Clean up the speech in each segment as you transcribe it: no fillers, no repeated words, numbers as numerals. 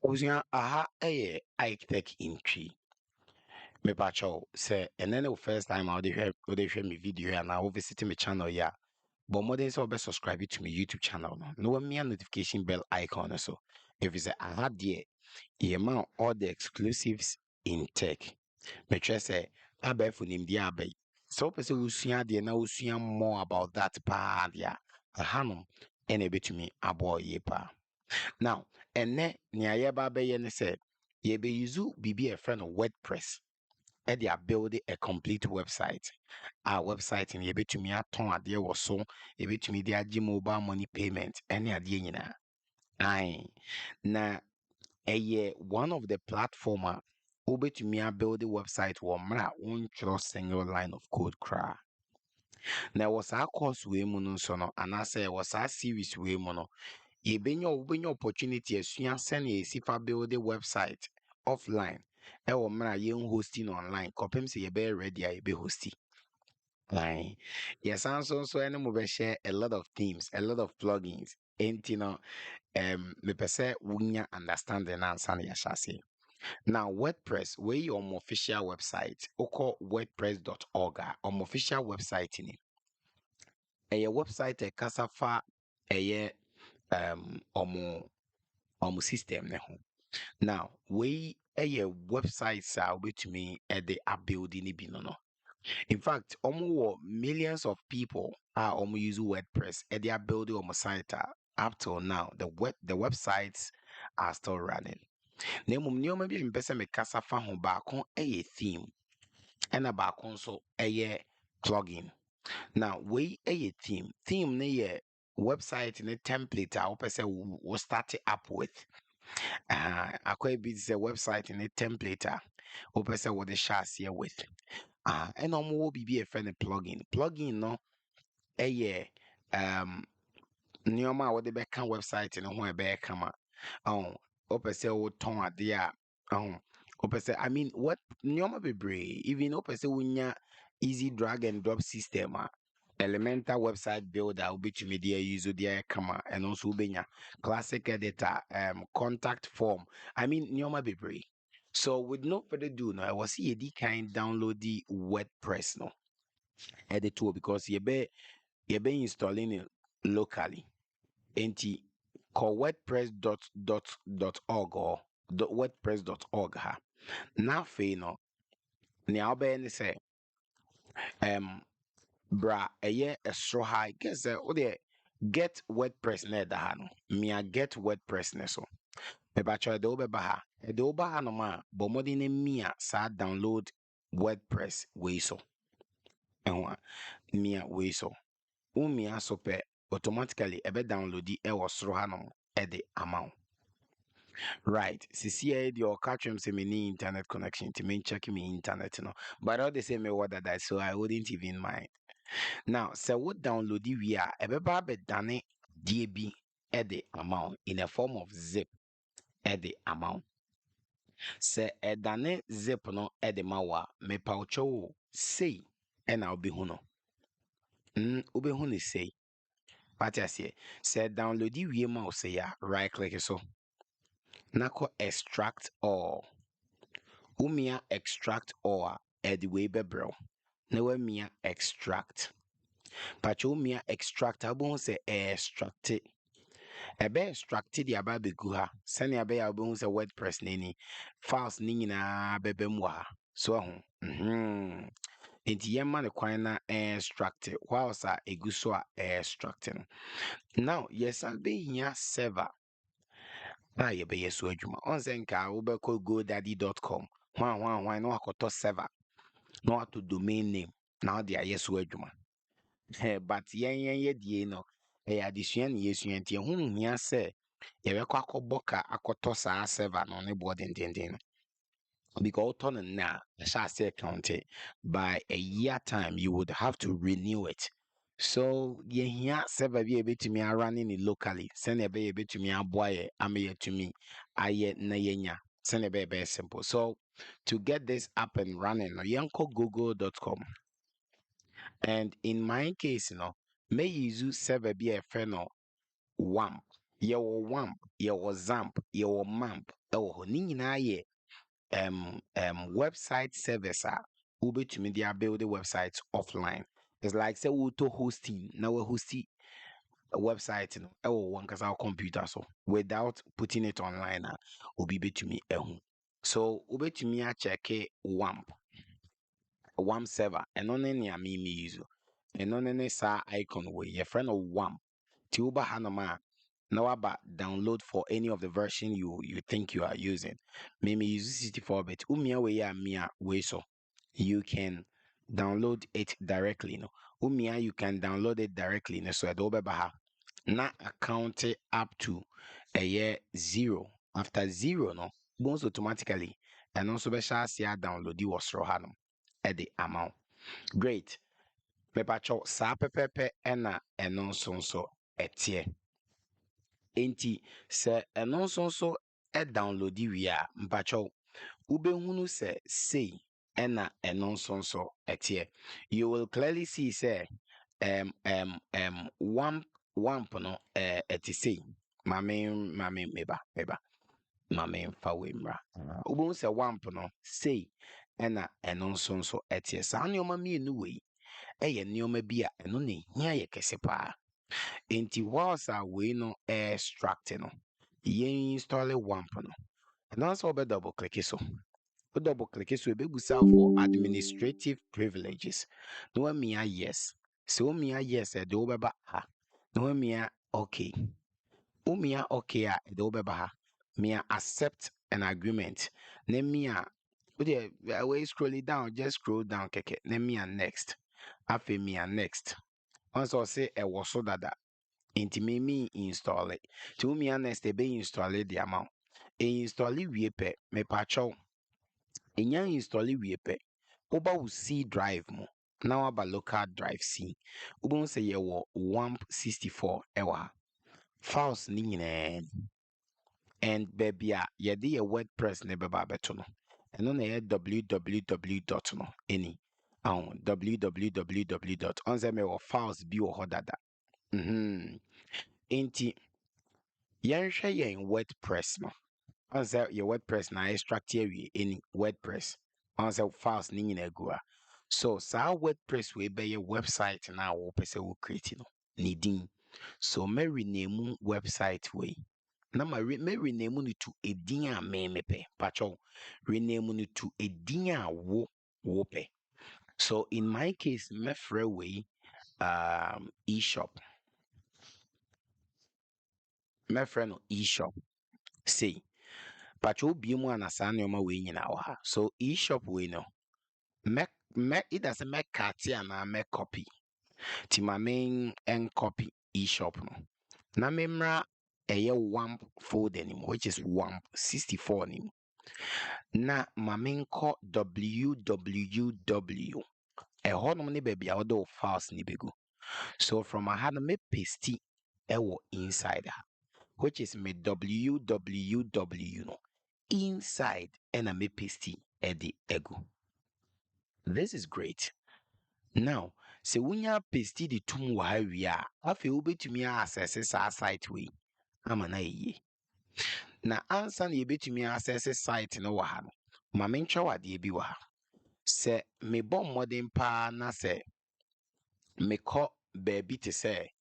Osia aha Ike Tech in tree. Me pacho say and then the first time I would share me video and I will visit my channel yeah. But more than so be subscribe to my YouTube channel no. No me a notification bell icon so. If it's a aha there, you amount all the exclusives in tech. Me try say abe for nim dia abe. So person usua there na usua more about that pa dia. Aha no ene betumi abo ye pa. Now, and ne nea yɛba abɛyɛ ne sɛ yɛbɛuse biribi a yɛfrɛ no WordPress ɛde abuild a complete website. A website no yɛbɛtumi atɔn adeɛ wɔ so, yɛbɛtumi de agye mobile money payment ɛne adeɛ nyinaa. Aye. Na ɛyɛ one of the platform a wobɛtumi abuild website wɔ mmerɛ a wontwerɛ single line of code koraa. Na ɛwɔ saa course wei mu no nso no anaasɛ ɛwɔ saa series wei mu no wobɛnya opportunity asua sɛnea yɛsi fa build a website offline ɛwɔ mmerɛ a yɛn hosting online kɔpem sɛ yɛbɛyɛ ready a yɛbɛhosti. Aye. Yɛsan nso ɛne mo bɛhyɛ a lot of themes, a lot of plugins. Enti no mepɛ sɛ wonya understanding na ansa na yɛahyɛ aseɛ. Now WordPress wei yɛ ɔmo official website. Wokɔ wordpress.org a ɔmo official website ni. Ɛyɛ website ɛkasa fa ɛyɛ ɔmo system ne ho. Now we a websites a wobɛtumi ɛde abuild ne bi no. In fact wɔ millions of people a use WordPress ɛde abuild ɔmo site a up till now the websites are still running. Na mmom nneɛma bi a mepɛ sɛ mekasa fa ho baako ɛyɛ theme ɛna baako nso ɛyɛ plugin. Now we a theme ne yɛ website ne template a wopɛ sɛ wo start up with. Akwa bi sɛ website ne template a wopɛ sɛ wode hyɛ aseɛ with. Ɛna ɔmo wɔ biribi a yɛfrɛ no plugin no ɛyɛ nneɛma a wode bɛka website no ho ɛbɛyɛ kama. Wopɛ sɛ wotɔn adeɛ a wopɛ sɛ what nneɛma bebree even wopɛ sɛ wonya easy drag and drop system a elemental website builder wobɛtumi de use de ayɛ kama ɛno nso wobɛnya classic editor contact form nneɛma bebree. So with no further ado no ɛwɔ sɛ yɛdi kan download the WordPress no ɛde to because yɛbɛ installing it locally. Enti call wordpress.org or wordpress.org ha. Na afei no nea wobɛyɛ ne sɛ bra ɛyɛ ɛsoro ha guess wode get WordPress na ɛda ha no mea get WordPress ne so mebakyɛ ɛde wobɛba ha no ma bɔ mmɔden no mia saa download WordPress wei so ɛho a mia wei so mia so pɛ automatically ɛbɛ download ɛwɔ soro ha no ɛde ama wo. Right, sisi a deɛ ɔka twɛm sɛ meni internet connection to me check me internet no but all the same me what that so I wouldn't even mind. Now sɛ wo download wie a ɛbɛba abɛdane die bi ɛde ama wo in a form of zip ɛde ama wo. Sɛ ɛdane zip no ɛde ma wo a mepa wo kyɛw wo sei ɛna wobɛhu no wobɛhu ne sei pate aseɛ. Sɛ download wie ma wo sei a right click so na kɔ extract all. Umia extract all a ɛde wei bɛbrɛ wo na wamia extract pacho umia extract abon sɛ extract ebe extract di aba begu ha sɛne abɛyɛ a wobɛhu sɛ WordPress n'ani files ne nyinaa bɛbɛm wɔ ha so ho enti yɛma ne kwan na extract whilst a egu so a extract no. Now yes abɛhia server a yɛbɛyɛ so adwuma on sɛ nka wobɛkɔ godaddy.com hwan na wakɔtɔ server na wato domain name na wode ayɛ so adwuma. But yɛn die no ɛyɛ adesua ne yɛsua nti ɛho nhia sɛ yɛbɛkɔ akɔbɔ ka akɔtɔ saa server no ne boɔ dendenden no because wotɔ no na ɛhyɛ ase count by a year time you would have to renew it. So yɛhia server bi a yɛbɛtumi arunning ne locally sɛnea ɛbɛyɛ yɛbɛtumi aboa yɛ ama yɛatumi ayɛ na yɛnya sɛnea ɛbɛyɛ simple. So to get this up and running no yɛnkɔ google.com. And in my case, may use server be a friend of WAMP. yɛwɔ wamp, yɛwɔ zamp, yɛwɔ mamp ɛwɔ hɔ. Ne nyinaa yɛ website service a wobɛtumi de abuild the website offline. It's like say woto hosting na we hosti a website no ɛwɔ wɔn kasa wo computer so without putting it online a obi betumi ɛho. So wobɛtumi acheck wamp server ɛno ne nea me use. Ɛno ne saa icon wei yɛfrɛ no wamp. Ti woba hanom a na waba download for any of the version you think you are using. Me use 64-bit. Umia we ya mia we so you can download it directly. No, umia you can download it directly. No, so adobe baha na account it up to a year 0. After 0, no, bones automatically and also be shall see download you was rohanum at the amount. Great. Mepacho sa pepepe ena enon so etie. Enti sɛ ɛno nso download wie a mpakyɛw wobɛhunu sɛ sei ɛna ɛno nso ɛteɛ. You will clearly see sɛ wamp no ɛte sei. Meba mame fa wei mmra. Wobɛhu sɛ wamp no sei ɛna ɛno nso ɛteɛ. Saa nneɛma mmienu wei ɛyɛ nneɛma bi a ɛno na ehia yɛ kɛse paa. Enti whilst a we no extract no ye install wamp no and also be double click so be busa for administrative privileges no one mia yes so mia yes e de obeba ha no mia okay mia okay a de obeba ha mia accept an agreement na mia we scroll it down, just scroll down keke na mia next afi mia next once I say e was so that inti me install it. To me honest, be install it the amount. Install it we pe me pacho. Enya install it we pe. Oba will C drive mo. Now about local drive C. Uba say ye wo WAMP 64 ewa. Files ni nyine. And baby ye de ye WordPress ne beba beto no. And on ye www dot no any. www dot on se me wo files bi wo hodada. Enti yɛnhwɛ yɛn WordPress no. Answer your WordPress na extract here any WordPress. Answer files ni nyina gu a. So saa WordPress we be your website na wo pese wo create no. Ni din. So me rename website we. Na me rename no to edin a me mepe. Pacho rename no to edin a wo pe. So in my case me frɛ we eShop. My friend eShop say but you be more na saa nneɛma wei nyina wɔ ha. So eShop wei no me it doesn't make copy and make copy ti my main and copy eShop no na me mra ɛyɛ wamp folder nim which is wamp 64 nim na my main call www ɛhɔ nom ne baabi a wɔde wo files ni begu. So from a had me paste ɛwɔ inside ha which is me www no inside and I may paste at the ego. This is great. Now, se wunya paste the tum wa we are afi ube to me access our site we. Amana ye. Na answer ye be to me access site no wa no. Ma mencha wa de bi wa. Se me bom modern pa na se me call baby to say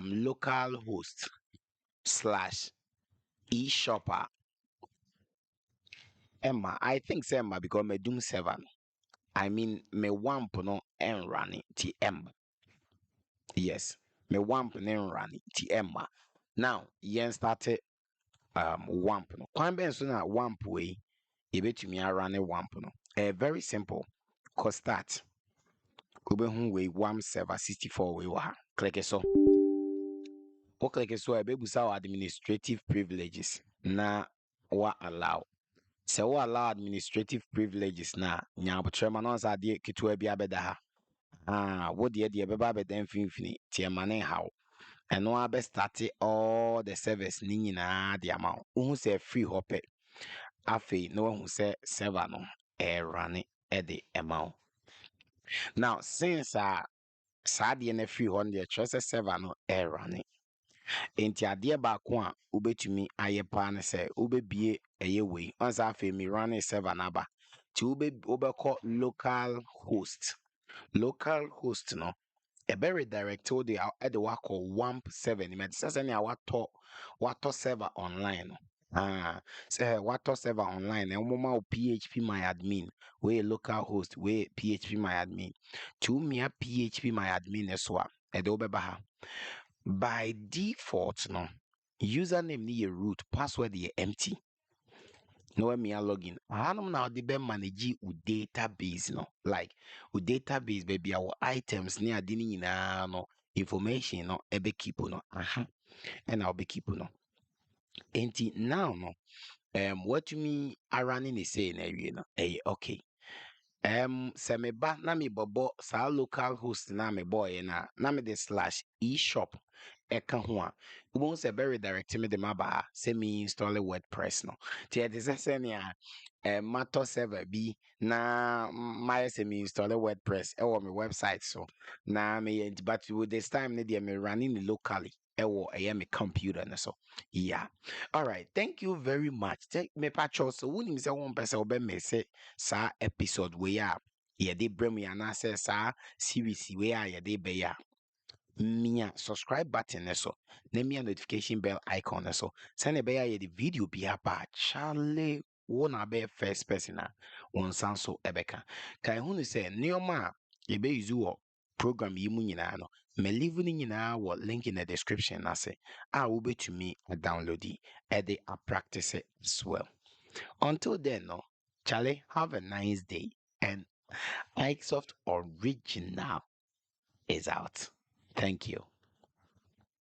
local host / eShopper Emma, I think Emma because me doom 7. I mean me wamp no and running ti Emma. Yes, me wamp and running ti Emma. Now, yen started wamp no. Kwan ben so na wamp way ye betumi run a wamp no. Very simple. Cause start. Ubehun way wamp server 64 way wa. Click it so. O click it so e be busa administrative privileges na wa allow. Sɛ wo allow administrative privileges na nyabotrɛma no nsa de ketewa bi abɛda ha wo deɛ bɛba abɛda mfimfini tie ma ne haw ɛno abɛ start all the service ni nyinaa de ama wo hu sɛ free hɔ pɛ afei na wahu sɛ server no run de ɛma wo. Now since saa deɛ no free hɔ no deɛ kyerɛ sɛ server no run Enti adeɛ baako a wobɛtumi ayɛ paa ne sɛ wobɛbie ɛyɛ wei ɔnsa afei me run server n'aba nti wobɛkɔ local host no ɛbɛ redirect wo de ɛde wakɔ wamp server nim ɛte sɛ sɛnea watɔ server online no sɛ watɔ server online na wɔmoma wo php my admin wei local host wei php my admin nti womia php my admin ne so a ɛde wobɛba ha by default no username ni yɛ root password yɛ empty na wamia login hanom na wode bɛ manage wo database no like wo database baabi a wo items ne ade no nyinaa no information no ɛbɛ keep no aha ɛna wobɛ keep no enti now no watumi arane ne sei na awie no ɛyɛ okay sɛ meba na mebɔbɔ saa local host na mebɔɔyɛ no a na mede /eshop ɛka ho a wobɛhu sɛ ɛbɛ redirect me de maba ha sɛ me install WordPress no nti ɛte sɛ sɛnea matɔ server bi na mayɛ sɛ me install WordPress ɛwɔ me website so na meyɛ nti but with this time ne deɛ me running it locally ɛwɔ ɛyɛ me computer no so yeah all right thank you very much me patcho so wonim sɛ wompɛ sɛ wobɛmese saa episode wei a yɛde brɛ mu yɛ anaasɛ saa series wei a yɛde bɛyɛ a mia subscribe button ne so na mia notification bell icon ne so sɛnea ɛbɛyɛ a yɛde video bi aba chale wo na bɛyɛ first person a wɔn nsa so ɛbɛka ka ɛho no sɛ nneɛma a yɛbɛyizu wɔ program yi mu nyinaa no ma leave no nyinaa wɔ link in the description ase a wobɛtumi a download yi ɛde a practice it as well until then no Charlie, have a nice day and Microsoft Original is out. Thank you.